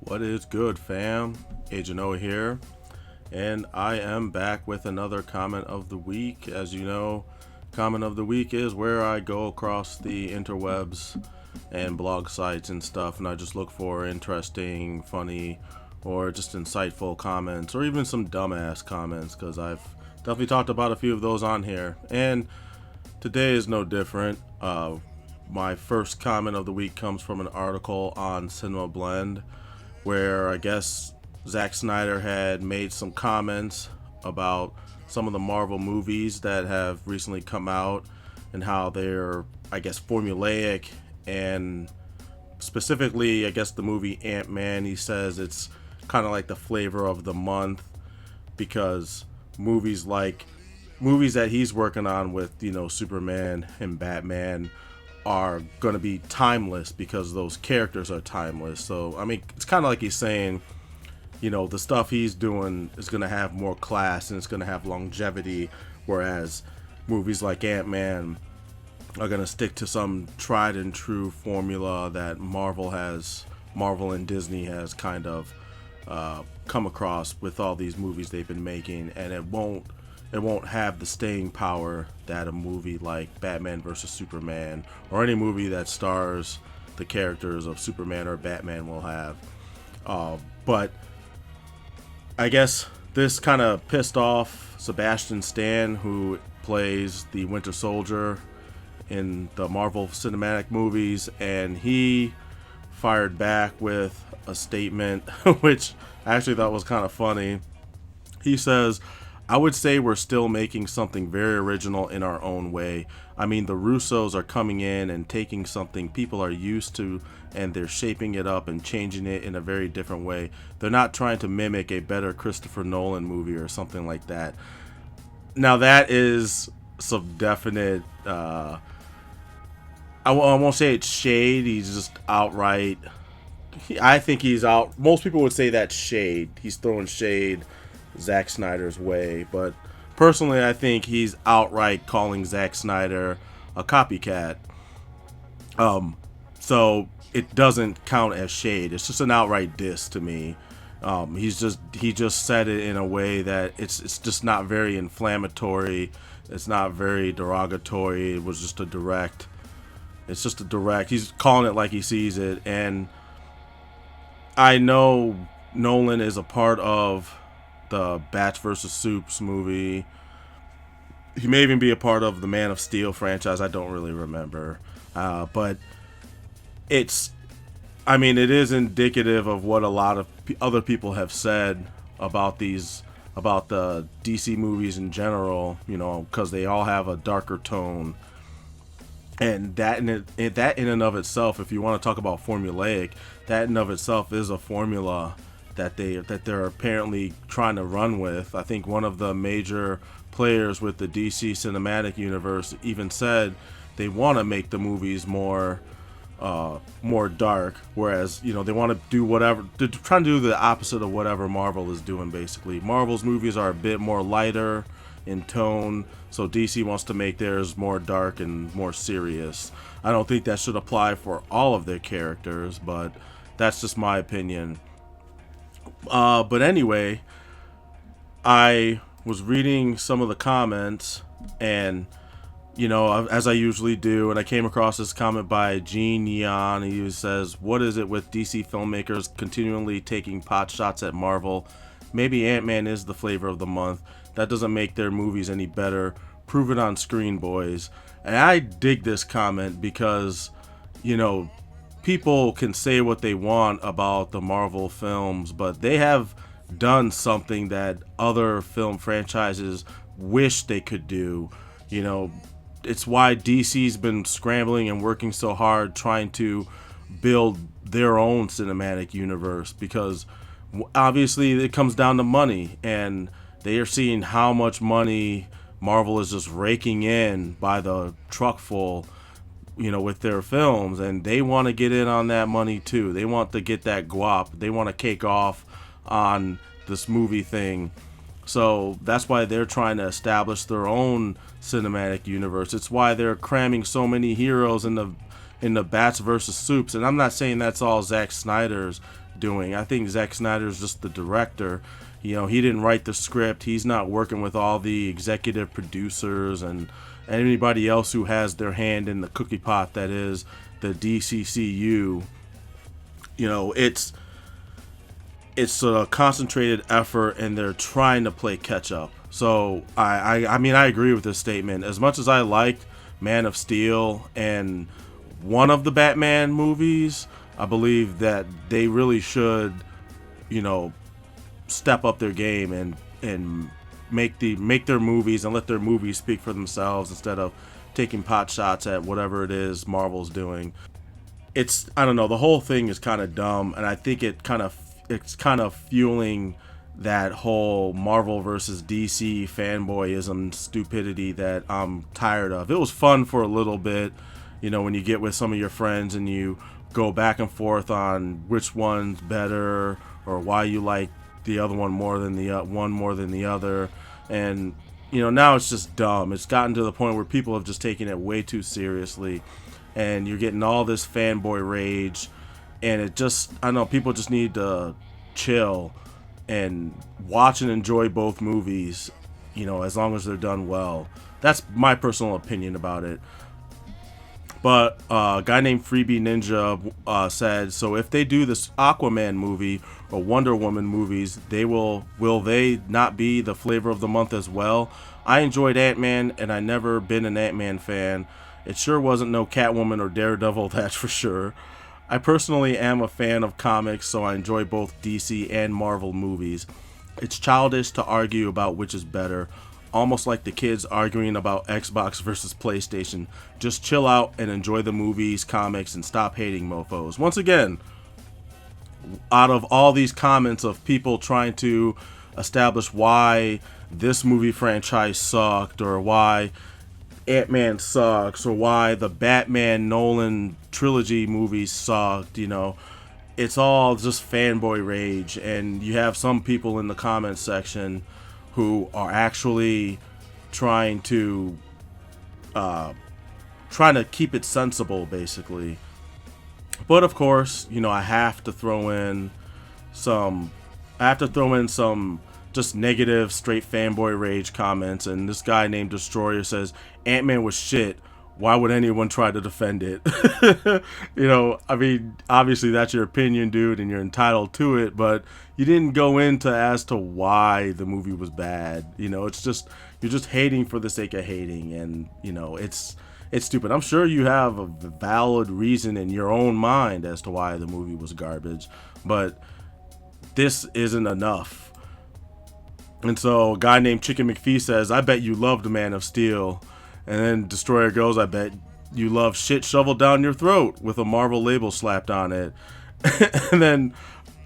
What is good, fam? Agent O here, and I am back with another comment of the week. As you know, comment of the week is where I go across the interwebs and blog sites and stuff, and I just look for interesting, funny, or just insightful comments, or even some dumbass comments, because I've definitely talked about a few of those on here. And today is no different. My first comment of the week comes from an article on Cinema Blend where I guess Zack Snyder had made some comments about some of the Marvel movies that have recently come out and how they're, I guess, formulaic, and specifically, I guess, the movie Ant-Man. He says it's kind of like the flavor of the month because movies that he's working on with, Superman and Batman are going to be timeless because those characters are timeless. So, I mean, it's kind of like he's saying, the stuff he's doing is going to have more class and it's going to have longevity, whereas movies like Ant-Man are going to stick to some tried and true formula that Marvel and Disney has kind of come across with all these movies they've been making, and it won't have the staying power that a movie like Batman vs Superman or any movie that stars the characters of Superman or Batman will have. But I guess this kind of pissed off Sebastian Stan, who plays the Winter Soldier in the Marvel Cinematic movies, and he fired back with a statement which I actually thought was kind of funny. He says, "I would say we're still making something very original in our own way. I mean, the Russos are coming in and taking something people are used to and they're shaping it up and changing it in a very different way. They're not trying to mimic a better Christopher Nolan movie or something like that." Now that is some definite, I won't say it's shade. He's just outright, I think he's out. Most people would say that's shade. He's throwing shade Zack Snyder's way, but personally I think he's outright calling Zack Snyder a copycat. So it doesn't count as shade. It's just an outright diss to me. He just said it in a way that it's just not very inflammatory. It's not very derogatory. It was just a direct. It's just a direct. He's calling it like he sees it, and I know Nolan is a part of the Batch vs. Soups movie. He may even be a part of the Man of Steel franchise. I don't really remember. But it is indicative of what a lot of other people have said about the DC movies in general, because they all have a darker tone. And that in and of itself, if you want to talk about formulaic, that in and of itself is a formula that they're apparently trying to run with. I think one of the major players with the DC cinematic universe even said they want to make the movies more dark, whereas they want to do whatever, they're trying to do the opposite of whatever Marvel is doing. Basically, Marvel's movies are a bit more lighter in tone, so DC wants to make theirs more dark and more serious. I don't think that should apply for all of their characters, but that's just my opinion. But anyway, I was reading some of the comments, and as I usually do, and I came across this comment by Gene Yan. He says, "What is it with DC filmmakers continually taking pot shots at Marvel? Maybe Ant-Man is the flavor of the month. That doesn't make their movies any better. Prove it on screen, boys." And I dig this comment because, people can say what they want about the Marvel films, but they have done something that other film franchises wish they could do. It's why DC's been scrambling and working so hard trying to build their own cinematic universe, because obviously it comes down to money, and they are seeing how much money Marvel is just raking in by the truckful, with their films, and they want to get in on that money too. They want to get that guap. They want to cake off on this movie thing. So that's why they're trying to establish their own cinematic universe. It's why they're cramming so many heroes in the Bats versus Soups. And I'm not saying that's all Zack Snyder's doing. I think Zack Snyder is just the director. You know, he didn't write the script. He's not working with all the executive producers and anybody else who has their hand in the cookie pot that is the DCCU. You know, it's a concentrated effort, and they're trying to play catch up. So I mean, I agree with this statement. As much as I liked Man of Steel and one of the Batman movies, I believe that they really should, you know, step up their game and make their movies and let their movies speak for themselves instead of taking pot shots at whatever it is Marvel's doing. I don't know, the whole thing is kind of dumb, and I think it's kind of fueling that whole Marvel versus DC fanboyism stupidity that I'm tired of. It was fun for a little bit, you know, when you get with some of your friends and you go back and forth on which one's better or why you like the other one more than the other. And you know, now it's just dumb. It's gotten to the point where people have just taken it way too seriously, and you're getting all this fanboy rage, and it just, I don't know, people just need to chill and watch and enjoy both movies, you know, as long as they're done well. That's my personal opinion about it. But a guy named Freebie Ninja said, so if they do this Aquaman movie or Wonder Woman movies, will they not be the flavor of the month as well? I enjoyed Ant-Man, and I never been an Ant-Man fan. It sure wasn't no Catwoman or Daredevil, that's for sure. I personally am a fan of comics, so I enjoy both DC and Marvel movies. It's childish to argue about which is better, almost like the kids arguing about Xbox versus PlayStation. Just chill out and enjoy the movies, comics, and stop hating mofos. Once again, out of all these comments of people trying to establish why this movie franchise sucked, or why Ant-Man sucks, or why the Batman Nolan trilogy movies sucked, you know, it's all just fanboy rage. And you have some people in the comments section who are actually trying to keep it sensible, basically. But of course, you know, I have to throw in some just negative, straight fanboy rage comments. And this guy named Destroyer says, Ant-Man was shit. Why would anyone try to defend it? You know, I mean, obviously that's your opinion, dude, and you're entitled to it, but you didn't go into as to why the movie was bad. You know, it's just, you're just hating for the sake of hating, and, you know, it's stupid. I'm sure you have a valid reason in your own mind as to why the movie was garbage, but this isn't enough. And so a guy named Chicken McPhee says, I bet you loved Man of Steel. And then Destroyer goes, I bet you love shit shoveled down your throat with a Marvel label slapped on it. And then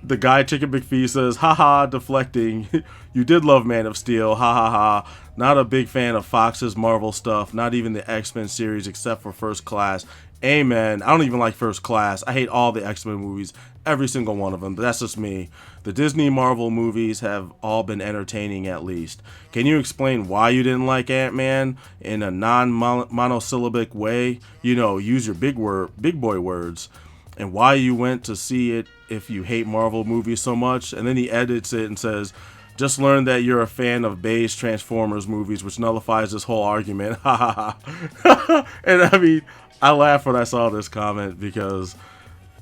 the guy Chicken McPhee says, haha, deflecting. You did love Man of Steel, ha ha ha. Not a big fan of Fox's Marvel stuff, not even the X-Men series except for First Class. Amen. I don't even like First Class. I hate all the X-Men movies, every single one of them, but that's just me. The Disney Marvel movies have all been entertaining at least. Can you explain why you didn't like Ant-Man in a non-monosyllabic way? You know, use your big boy words. And why you went to see it if you hate Marvel movies so much. And then he edits it and says, just learned that you're a fan of beige Transformers movies, which nullifies this whole argument. Ha ha ha. And I mean, I laughed when I saw this comment because,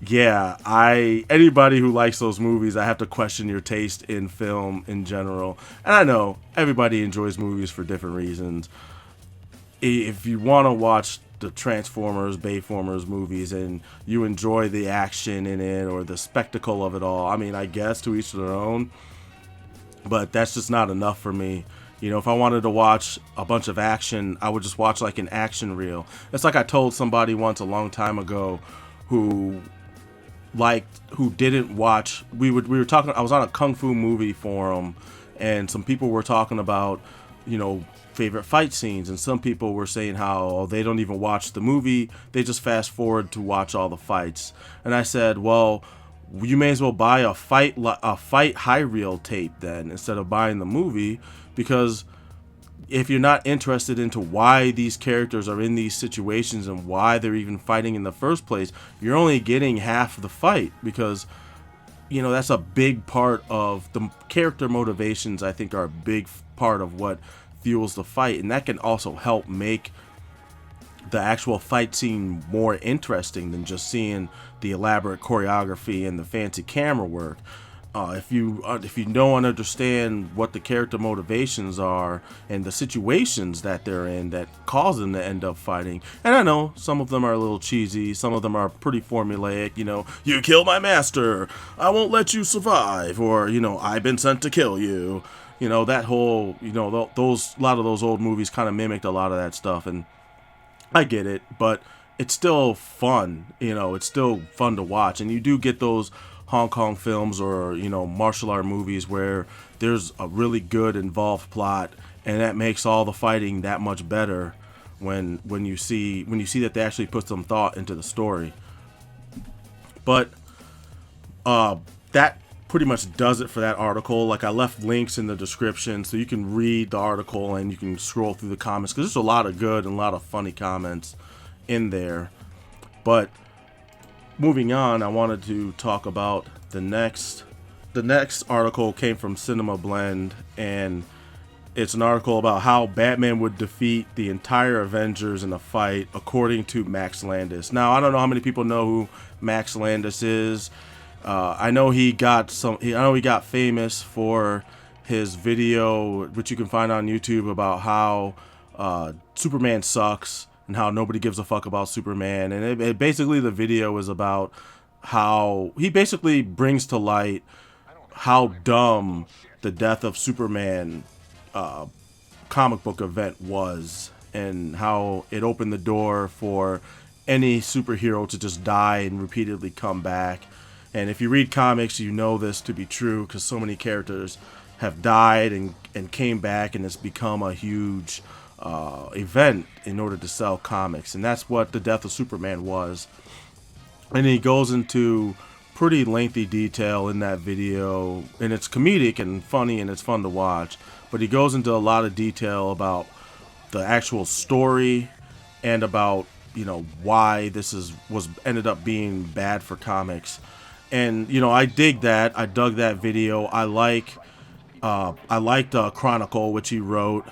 yeah, anybody who likes those movies, I have to question your taste in film in general. And I know everybody enjoys movies for different reasons. If you want to watch the Transformers, Bayformers movies and you enjoy the action in it or the spectacle of it all, I mean, I guess to each their own. But that's just not enough for me. You know, if I wanted to watch a bunch of action, I would just watch like an action reel. It's like I told somebody once a long time ago who didn't watch. We were talking. I was on a kung fu movie forum, and some people were talking about, you know, favorite fight scenes, and some people were saying how they don't even watch the movie; they just fast forward to watch all the fights. And I said, well, you may as well buy a fight high reel tape then instead of buying the movie, because if you're not interested into why these characters are in these situations and why they're even fighting in the first place, you're only getting half the fight, because you know, that's a big part of the character motivations. I think are a big part of what fuels the fight, and that can also help make the actual fight scene more interesting than just seeing the elaborate choreography and the fancy camera work. If you don't understand what the character motivations are and the situations that they're in that cause them to end up fighting, and I know some of them are a little cheesy, some of them are pretty formulaic. You know, you kill my master, I won't let you survive, or you know, I've been sent to kill you. You know, that whole, you know, those a lot of those old movies kind of mimicked a lot of that stuff, and I get it, but it's still fun. You know, it's still fun to watch, and you do get those Hong Kong films or, you know, martial art movies where there's a really good involved plot, and that makes all the fighting that much better when you see that they actually put some thought into the story. But that pretty much does it for that article. Like, I left links in the description so you can read the article and you can scroll through the comments, because there's a lot of good and a lot of funny comments in there. But moving on, I wanted to talk about the next article came from Cinema Blend, and it's an article about how Batman would defeat the entire Avengers in a fight according to Max Landis. Now, I don't know how many people know who Max Landis is. I know he got famous for his video, which you can find on YouTube, about how Superman sucks and how nobody gives a fuck about Superman. And it basically, the video is about how he basically brings to light how dumb the death of Superman comic book event was, and how it opened the door for any superhero to just die and repeatedly come back. And if you read comics, you know this to be true, because so many characters have died and came back, and it's become a huge event in order to sell comics. And that's what the death of Superman was. And he goes into pretty lengthy detail in that video, and it's comedic and funny and it's fun to watch. But he goes into a lot of detail about the actual story and about, you know, why this was ended up being bad for comics. And, you know, I dig that. I dug that video. I liked Chronicle, which he wrote.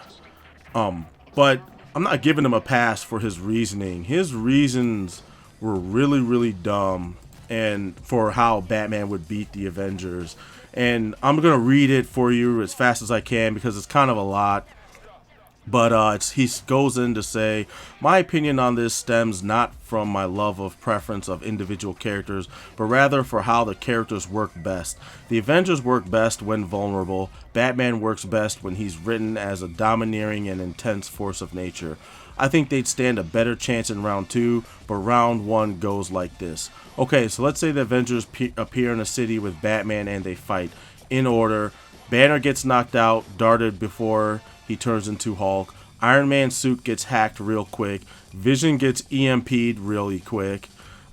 But I'm not giving him a pass for his reasoning. His reasons were really, really dumb, and for how Batman would beat the Avengers. And I'm going to read it for you as fast as I can, because it's kind of a lot. But he goes in to say, my opinion on this stems not from my love of preference of individual characters, but rather for how the characters work best. The Avengers work best when vulnerable. Batman works best when he's written as a domineering and intense force of nature. I think they'd stand a better chance in round 2, but round 1 goes like this. Okay, so let's say the Avengers appear in a city with Batman and they fight. In order: Banner gets knocked out, darted before he turns into Hulk. Iron Man's suit gets hacked real quick. Vision gets EMP'd really quick.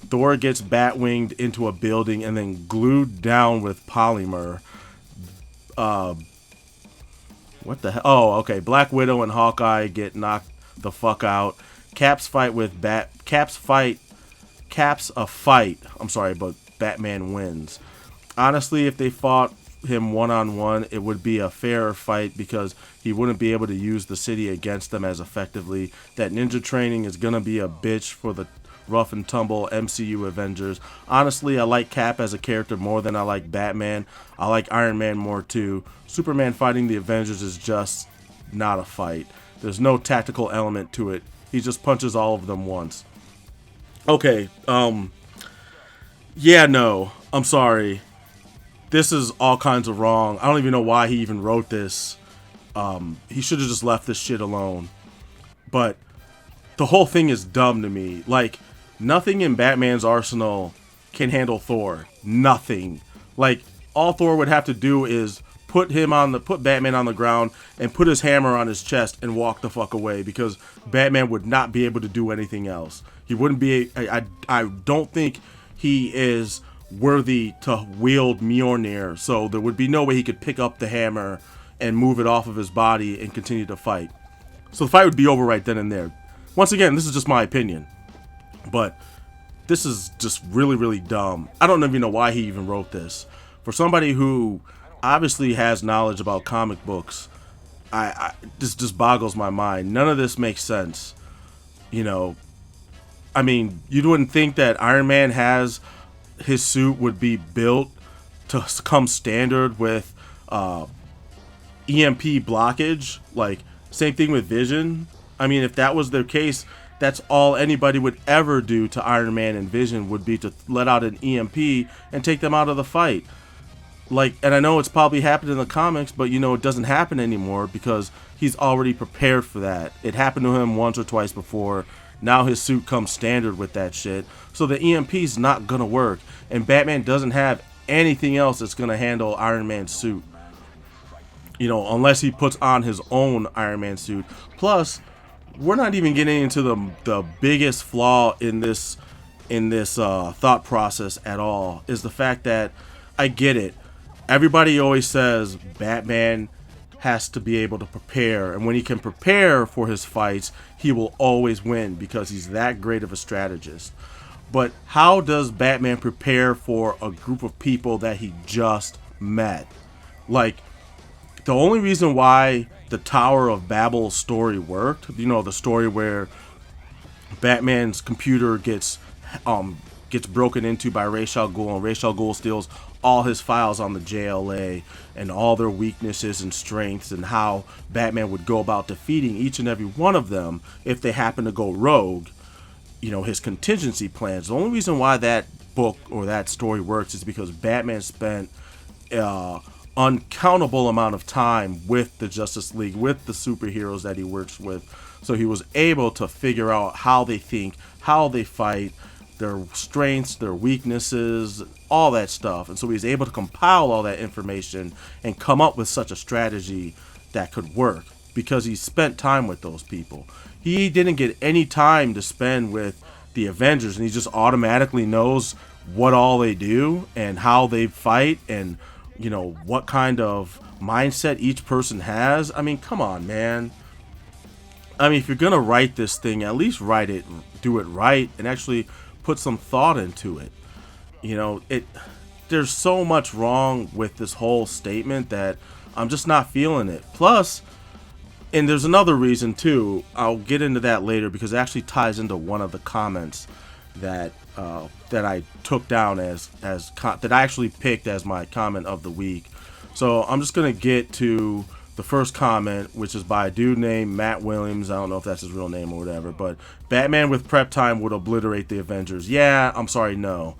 Thor gets bat-winged into a building and then glued down with polymer. What the hell? Oh, okay. Black Widow and Hawkeye get knocked the fuck out. Cap's a fight. I'm sorry, but Batman wins. Honestly, if they fought him one-on-one, it would be a fairer fight, because he wouldn't be able to use the city against them as effectively. That ninja training is gonna be a bitch for the rough and tumble MCU Avengers. Honestly, I like Cap as a character more than I like Batman. I like Iron Man more too. Superman fighting the Avengers is just not a fight. There's no tactical element to it. He just punches all of them once. Okay, yeah, no, I'm sorry. This is all kinds of wrong. I don't even know why he even wrote this. He should have just left this shit alone. But the whole thing is dumb to me. Like, nothing in Batman's arsenal can handle Thor. Nothing. Like, all Thor would have to do is put Batman on the ground and put his hammer on his chest and walk the fuck away, because Batman would not be able to do anything else. He wouldn't be. I don't think he is worthy to wield Mjolnir, so there would be no way he could pick up the hammer and move it off of his body and continue to fight. So the fight would be over right then and there. Once again, this is just my opinion, but this is just really, really dumb. I don't even know why he even wrote this, for somebody who obviously has knowledge about comic books, this just boggles my mind. None of this makes sense. You know, I mean, you wouldn't think that Iron Man has his suit would be built to come standard with EMP blockage. Like, same thing with Vision. I mean, if that was their case, that's all anybody would ever do to Iron Man and Vision would be to let out an EMP and take them out of the fight. Like, and I know it's probably happened in the comics, but it doesn't happen anymore because he's already prepared for that. It happened to him once or twice before. Now his suit comes standard with that shit. So the EMP's not gonna work. And Batman doesn't have anything else that's gonna handle Iron Man's suit. Unless he puts on his own Iron Man suit. Plus, we're not even getting into the biggest flaw in this thought process at all, is the fact that I get it. Everybody always says Batman has to be able to prepare, and when he can prepare for his fights, he will always win because he's that great of a strategist. But how does Batman prepare for a group of people that he just met? Like, the only reason why the Tower of Babel story worked, the story where Batman's computer gets broken into by Ra's al Ghul, and Ra's al Ghul steals all his files on the JLA and all their weaknesses and strengths, and how Batman would go about defeating each and every one of them if they happen to go rogue. His contingency plans. The only reason why that book or that story works is because Batman spent uncountable amount of time with the Justice League, with the superheroes that he works with, so he was able to figure out how they think, how they fight, their strengths, their weaknesses, all that stuff. And so he's able to compile all that information and come up with such a strategy that could work because he spent time with those people. He didn't get any time to spend with the Avengers, and he just automatically knows what all they do and how they fight and what kind of mindset each person has. I mean, come on, man. I mean, if you're gonna write this thing, at least write it, do it right, and actually put some thought into it. There's so much wrong with this whole statement that I'm just not feeling it. Plus, and there's another reason too, I'll get into that later because it actually ties into one of the comments that I took down that I actually picked as my comment of the week. So I'm just gonna get to the first comment, which is by a dude named Matt Williams. I don't know if that's his real name or whatever, but Batman with prep time would obliterate the Avengers. Yeah, I'm sorry, no.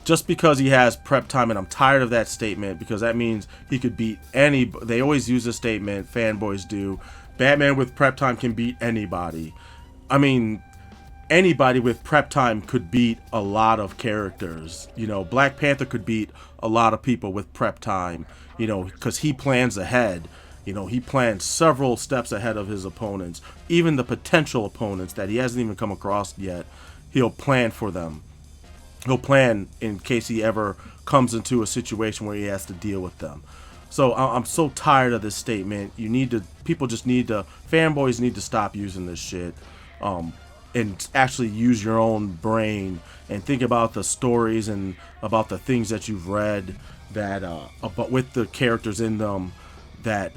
Just because he has prep time, and I'm tired of that statement because that means he could beat any. They always use this statement, fanboys do. Batman with prep time can beat anybody. I mean, anybody with prep time could beat a lot of characters. Black Panther could beat a lot of people with prep time, because he plans ahead. He plans several steps ahead of his opponents, even the potential opponents that he hasn't even come across yet. He'll plan for them. He'll plan in case he ever comes into a situation where he has to deal with them. So I'm so tired of this statement. Fanboys need to stop using this shit. And actually use your own brain and think about the stories and about the things that you've read that but with the characters in them that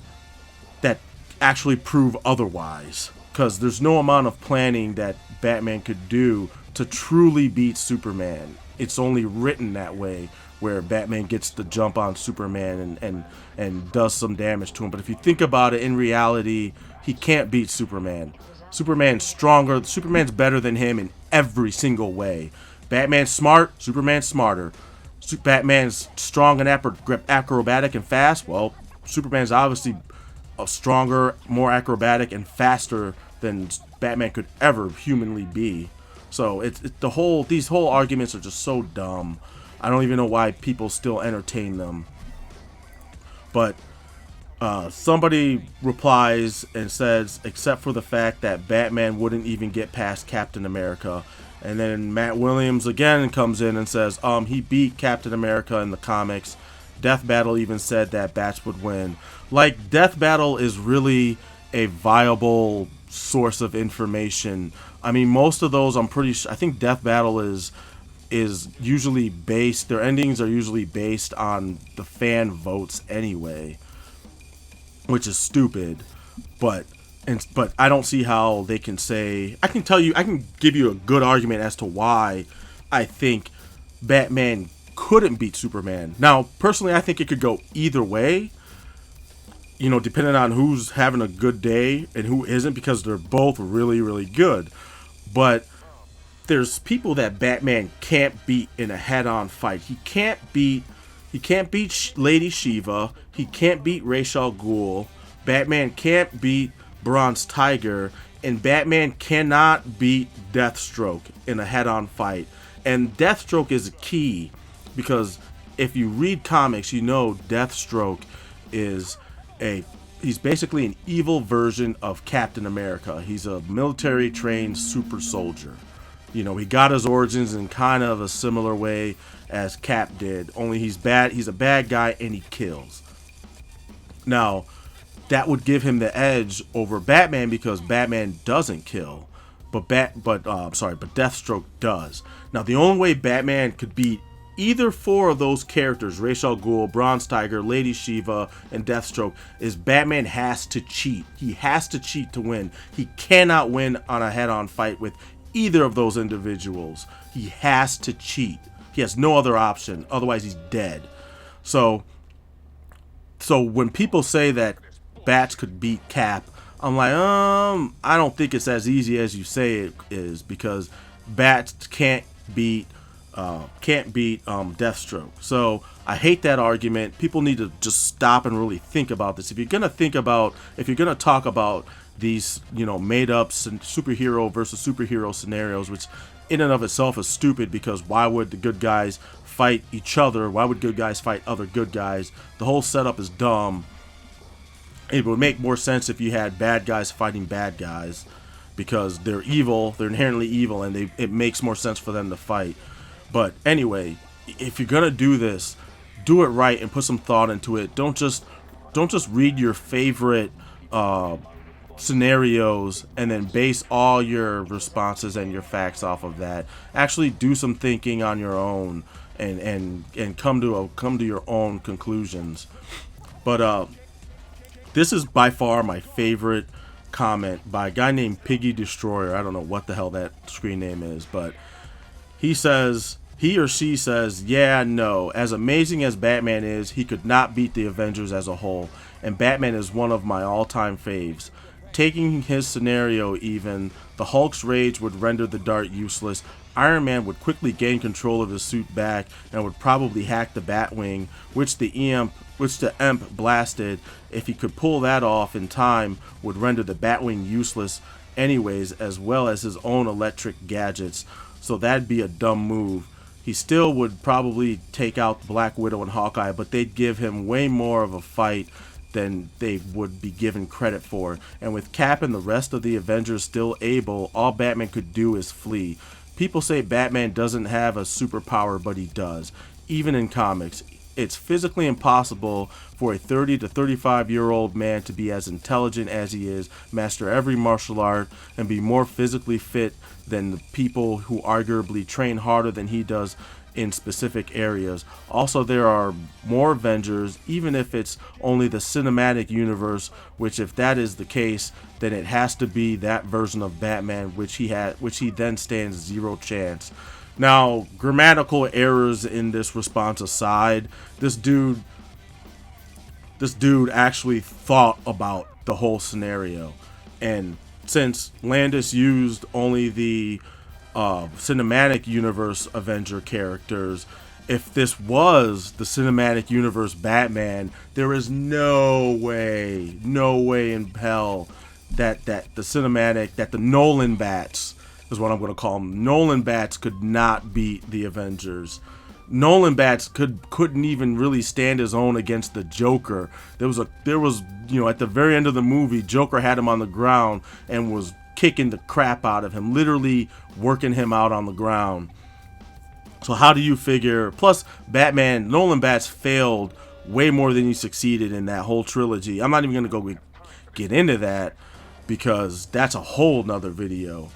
actually prove otherwise. Because there's no amount of planning that Batman could do to truly beat Superman. It's only written that way, where Batman gets the jump on Superman and does some damage to him. But if you think about it, in reality, he can't beat Superman. Superman's stronger. Superman's better than him in every single way. Batman's smart. Superman's smarter. Batman's strong and acrobatic and fast. Well, Superman's obviously stronger, more acrobatic, and faster than Batman could ever humanly be. So these whole arguments are just so dumb. I don't even know why people still entertain them. But somebody replies and says, except for the fact that Batman wouldn't even get past Captain America. And then Matt Williams again comes in and says, he beat Captain America in the comics. Death Battle even said that Bats would win. Like, Death Battle is really a viable source of information. I mean, most of those, I think Death Battle is is usually based, their endings are usually based on the fan votes anyway, which is stupid. But I don't see how they can say, I can give you a good argument as to why I think Batman couldn't beat Superman. Now, personally, I think it could go either way, you know, depending on who's having a good day and who isn't, because they're both really, really good. But there's people that Batman can't beat in a head-on fight. He can't beat Lady Shiva. He can't beat Ra's al Ghul. Batman can't beat Bronze Tiger, and Batman cannot beat Deathstroke in a head-on fight. And Deathstroke is key, because if you read comics, you know Deathstroke is he's basically an evil version of Captain America. He's a military trained super soldier. You know, he got his origins in kind of a similar way as Cap did, only he's a bad guy and he kills. Now, that would give him the edge over Batman because Batman doesn't kill, but Deathstroke does. Now, the only way Batman could beat either four of those characters, Ra's al Ghul, Bronze Tiger, Lady Shiva, and Deathstroke, is Batman has to cheat. He has to cheat to win. He cannot win on a head-on fight with either of those individuals. He has to cheat. He has no other option. Otherwise, he's dead. So when people say that Bats could beat Cap, I'm like, I don't think it's as easy as you say it is, because Bats can't beat Deathstroke. So I hate that argument. People need to just stop and really think about this. If you're gonna talk about these, you know, made up superhero versus superhero scenarios, which in and of itself is stupid, because why would the good guys fight each other? Why would good guys fight other good guys? The whole setup is dumb. It would make more sense if you had bad guys fighting bad guys, because they're evil, they're inherently evil, and it makes more sense for them to fight. But anyway, if you're gonna do this, do it right and put some thought into it. Don't just read your favorite scenarios and then base all your responses and your facts off of that. Actually do some thinking on your own and come to your own conclusions. But this is by far my favorite comment by a guy named Piggy Destroyer. I don't know what the hell that screen name is, but he or she says, yeah, no, as amazing as Batman is, he could not beat the Avengers as a whole, and Batman is one of my all-time faves. Taking his scenario even, the Hulk's rage would render the dart useless, Iron Man would quickly gain control of his suit back and would probably hack the Batwing, which the Imp blasted. If he could pull that off in time, would render the Batwing useless anyways, as well as his own electric gadgets. So that'd be a dumb move. He still would probably take out Black Widow and Hawkeye, but they'd give him way more of a fight than they would be given credit for. And with Cap and the rest of the Avengers still able, all Batman could do is flee. People say Batman doesn't have a superpower, but he does. Even in comics, it's physically impossible for a 30 to 35-year-old man to be as intelligent as he is, master every martial art, and be more physically fit than the people who arguably train harder than he does in specific areas. Also, there are more Avengers, even if it's only the cinematic universe, which if that is the case, then it has to be that version of Batman, which he then stands zero chance. Now, grammatical errors in this response aside, this dude actually thought about the whole scenario. And since Landis used only the cinematic universe Avenger characters, if this was the cinematic universe Batman, there is no way in hell that the Nolan Bats is what I'm going to call them. Nolan Bats could not beat the Avengers. Nolan Bats couldn't even really stand his own against the Joker. There was at the very end of the movie, Joker had him on the ground and was kicking the crap out of him, literally working him out on the ground. So how do you figure? Plus, Nolan Bats failed way more than he succeeded in that whole trilogy. I'm not even going to go get into that, because that's a whole nother video.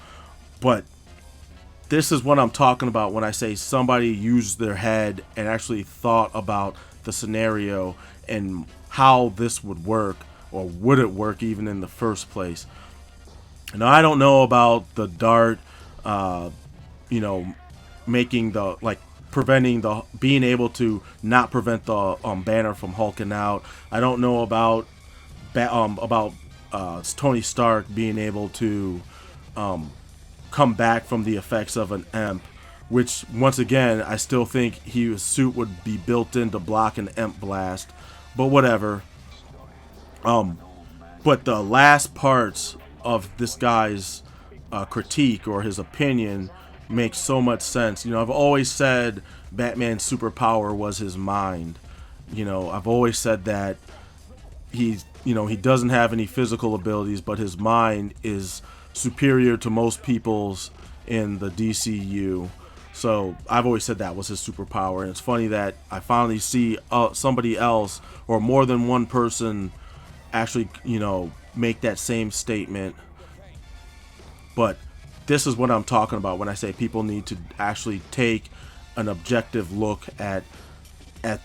But this is what I'm talking about when I say somebody used their head and actually thought about the scenario and how this would work, or would it work even in the first place. Now, I don't know about the dart, you know, making the, like, preventing the, being able to not prevent the banner from hulking out. I don't know about Tony Stark being able to come back from the effects of an EMP, which, once again, I still think his suit would be built in to block an EMP blast, but whatever. But the last parts of this guy's critique or his opinion makes so much sense. You know, I've always said Batman's superpower was his mind. You know, I've always said that he's, you know, he doesn't have any physical abilities, but his mind is superior to most people's in the DCU. So I've always said that was his superpower, and it's funny that I finally see somebody else, or more than one person, actually, you know, make that same statement. But this is what I'm talking about when I say people need to actually take an objective look at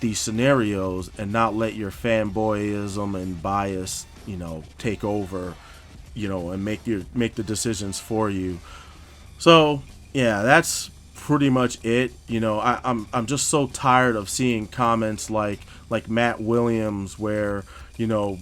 these scenarios and not let your fanboyism and bias, you know, take over, you know, and make the decisions for you. So yeah, that's pretty much it. You know, I'm just so tired of seeing comments like Matt Williams, where, you know,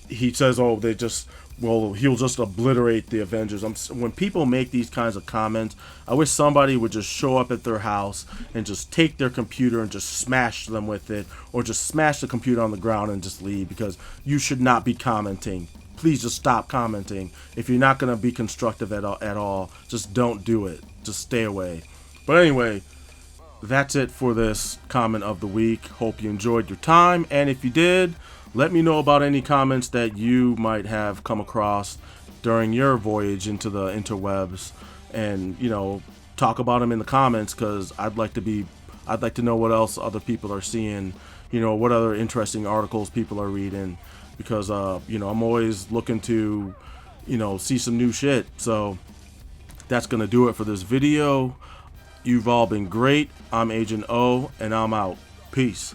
he says, oh, he'll just obliterate the Avengers. When people make these kinds of comments, I wish somebody would just show up at their house and just take their computer and just smash them with it, or just smash the computer on the ground and just leave, because you should not be commenting. Please just stop commenting. If you're not going to be constructive at all, just don't do it. Just stay away. But anyway, that's it for this comment of the week. Hope you enjoyed your time, and if you did, let me know about any comments that you might have come across during your voyage into the interwebs, and, you know, talk about them in the comments, because I'd like to know what else other people are seeing, you know, what other interesting articles people are reading, because you know, I'm always looking to, you know, see some new shit. So that's gonna do it for this video. You've all been great. I'm Agent O, and I'm out. Peace.